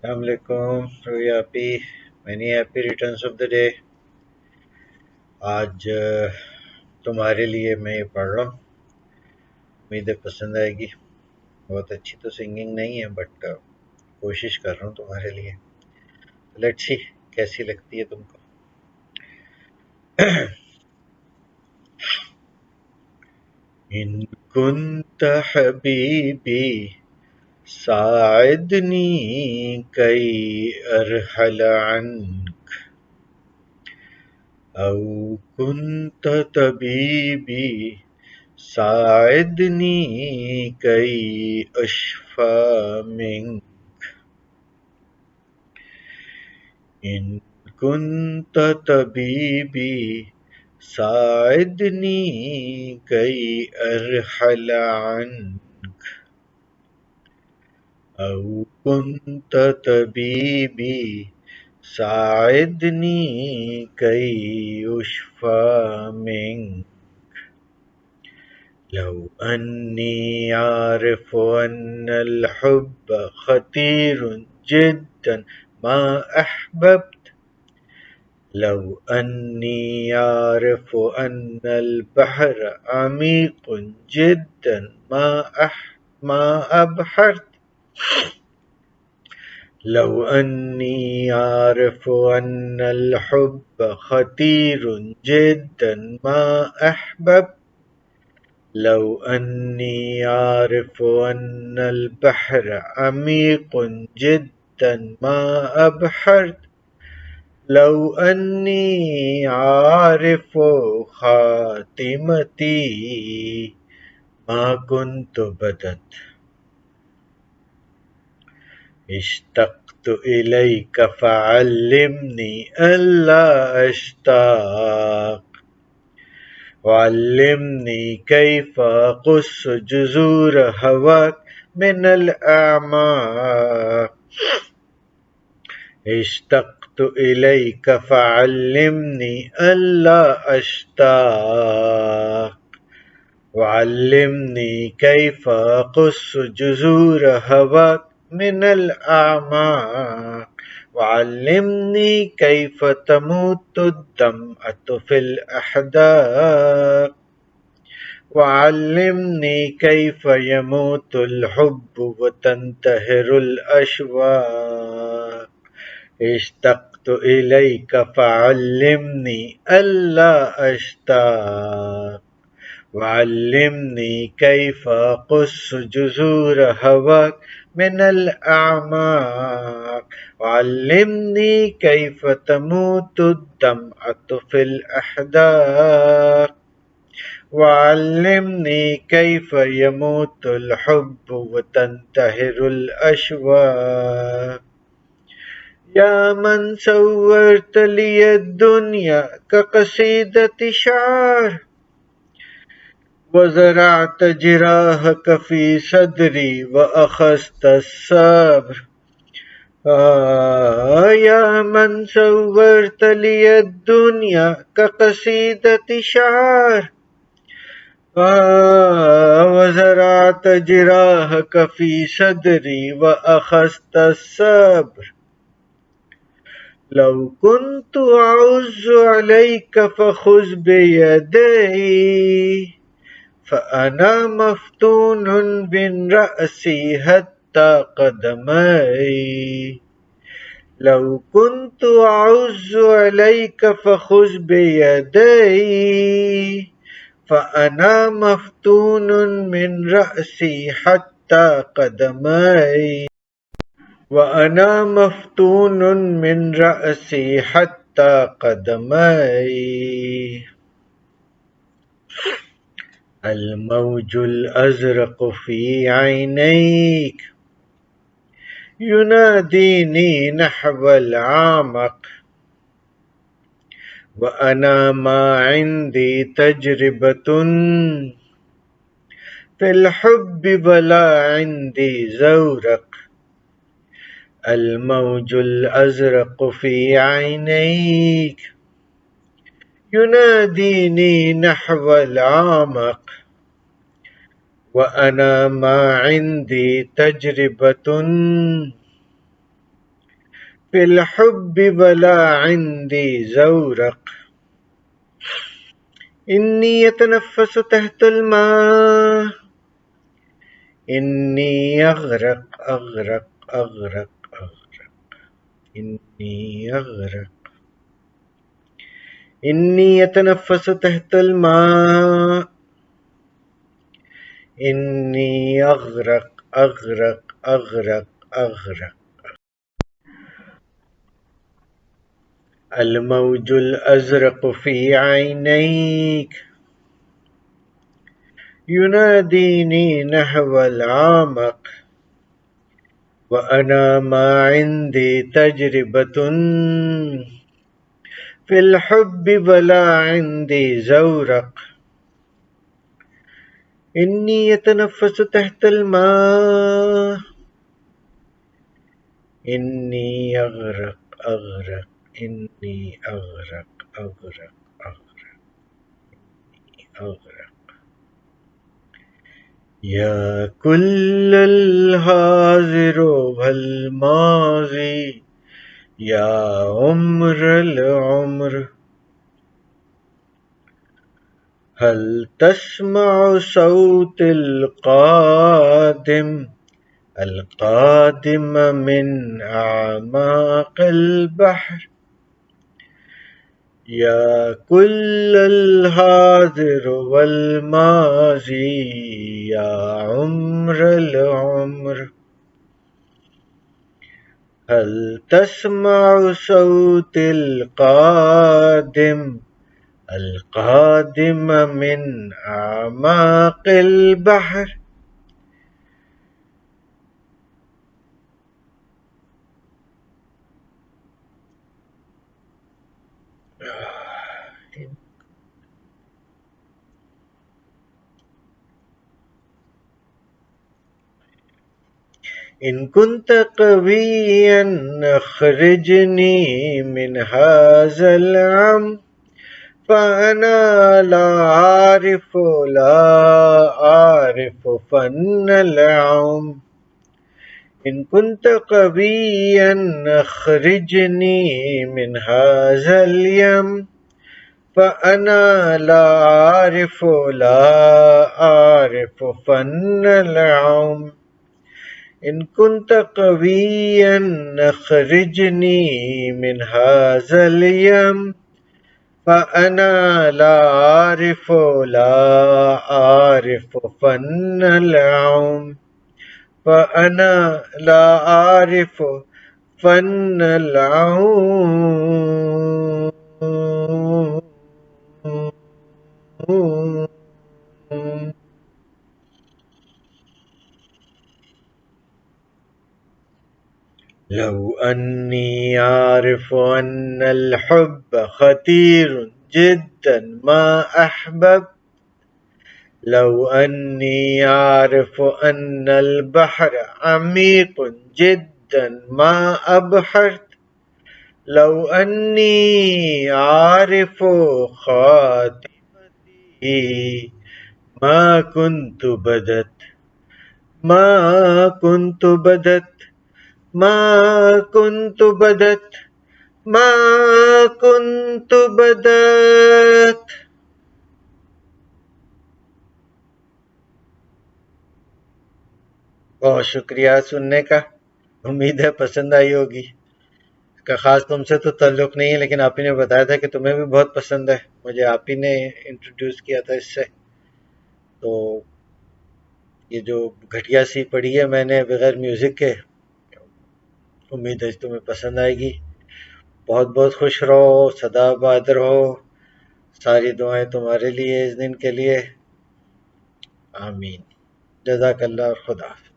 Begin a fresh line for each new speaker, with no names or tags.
السلام علیکم روی آپی many happy returns of the day. آج تمہارے لیے میں یہ پڑھ رہا ہوں. امید ہے پسند آئے گی. بہت اچھی تو سنگنگ نہیں ہے بٹ کوشش کر رہا ہوں تمہارے لیے. لیٹس سی کیسی لگتی ہے تم کو. ان كنت حبیبی ساعدنی كي ارحل عنك او كنت طبیبی ساعدنی كي اشفى منك. ان كنت طبيبي ساعدني كي ارحل عنك او كنت طبيبي ساعدني كي اشفى منك. لو أني أعرف أن الحب خطير جدا ما أحببت. لو أني أعرف أن البحر عميق جدا ما أبحرت. لو أني أعرف أن الحب خطير جدا ما أحببت. لو أني أعرف أن البحر عميق جدا ما أبحرت. لو أني أعرف خاتمتي ما كنت بدت. اشتقت إليك فعلمني ألا أشتاق. وعلمني كيف أقص جذور هواك من الأعماق. اشتقت إليك فعلمني ألا أشتاق. وعلمني كيف أقص جذور هواك من الأعماق. وعلمني كيف تموت الدمعة في الأحداق. وعلمني كيف يموت الحب وتنتهر الأشواق. اشتقت إليك فعلمني ألا أشتاق. وعلمني كيف أقص جذور هواك من الأعماق. وعلمني كيف تموت الدمعة في الأحداق. وعلمني كيف يموت الحب وتنتهر الأشواق. يا من صورت لي الدنيا كقصيدة شعر وزرعت جراحك في صدري وأخذت الصبر. يا من صورت لي الدنيا كقصيدة شعر وزرعت جراحك في صدري وأخذت الصبر. لو كنت أعز عليك فخذ بيدي فأنا مفتون من رأسي حتى قدمي. لو كنت أعز عليك فخذ بيدي فأنا مفتون من رأسي حتى قدمي. وأنا مفتون من رأسي حتى قدمي. الموج الأزرق في عينيك يناديني نحو الأعمق. وأنا ما عندي تجربة في الحب ولا عندي زورق. الموج الأزرق في عينيك يناديني نحو الأعمق. وأنا ما عندي تجربة في الحب ولا عندي زورق إني يتنفس تحت الماء إني أغرق أغرق أغرق أغرق إني أغرق إني يتنفس تحت الماء إني أغرق أغرق أغرق أغرق الموج الأزرق في عينيك يناديني نحو الأعمق وأنا ما عندي تجربة في الحب ولا عندي زورق إني يتنفس تحت الماء إني أغرق أغرق إني أغرق أغرق أغرق أغرق يا كل الحاضر والماضي يا عمر العمر هل تسمع صوت القادم من أعماق البحر يا كل الحاضر والماضي يا عمر العمر هل تسمع صوت القادم من أعماق البحر إن كنت قويا أخرجني من هذا العم فأنا لا أعرف فن العم إن كنت قويا أخرجني من هذا اليم فأنا لا أعرف فن العم إن كنت قويا أخرجني من هذا اليم فأنا لا أعرف فن العوم فأنا لا أعرف فن العوم لو أني أعرف أن الحب خطير جدا ما أحببت لو أني أعرف أن البحر عميق جدا ما أبحرت لو أني أعرف خاتمتي ما كنت بدت ما كنت بدت ما كنت بدت ما كنت بدت. بہت شکریہ سننے کا، امید ہے پسند آئی ہوگی. اس کا خاص تم سے تو تعلق نہیں ہے، لیکن آپ ہی نے بتایا تھا کہ تمہیں بھی بہت پسند ہے، مجھے آپ ہی نے انٹروڈیوس کیا تھا اس سے. تو یہ جو گھٹیا سی پڑھی ہے میں نے بغیر میوزک کے، امید ہے تمہیں پسند آئے گی. بہت بہت خوش رہو، سدا آباد رہو، ساری دعائیں تمہارے لیے اس دن کے لیے. آمین. جزاک اللہ اور خدا حافظ.